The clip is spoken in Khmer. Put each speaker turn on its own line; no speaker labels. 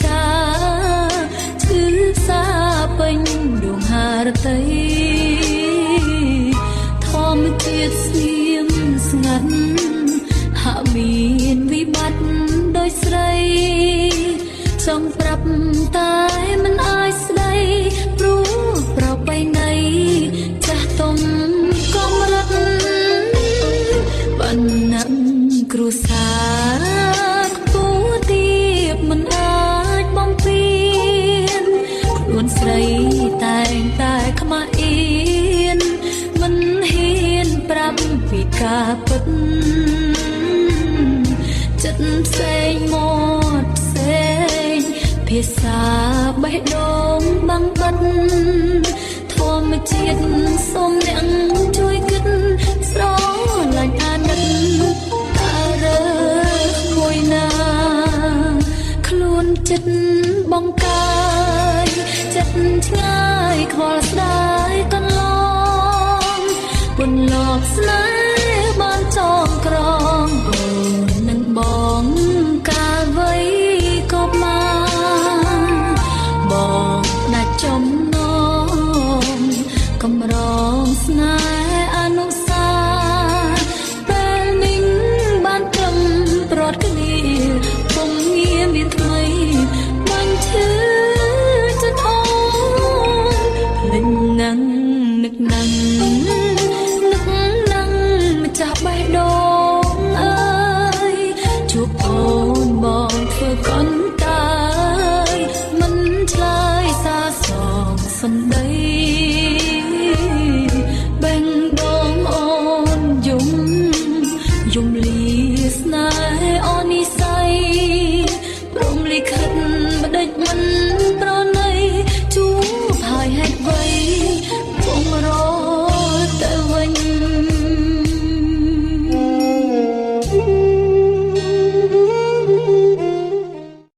ចាគឺសាពេញដួងហារតីធម្មជាតិស្ងៀមស្ងាត់ហាក់មានវិបត្តិដោយស្រីចង់ប្រាប់តែមិនអាចស្ដីព្រោះប្របីណីចាស់ទុំកំរិតបណ្ណាំគ្រួសារខ្ពស់ទាបមិនអាចបំពេញខ្លួនស្រីតែងតែខ្មាស់អៀនមិនហ៊ានប្រាប់ពីការពិតចិត្តផ្សេងមាត់ផ្សេងភាសាបេះដូងបាំងបិទធម្មជាតិសូមអ្នកជួយគិតស្រឡាញ់អាណិតតើរើមួយណាខ្លួនចិត្តបង្កាយចិត្តឆ្ងាយខ្វល់ស្ដា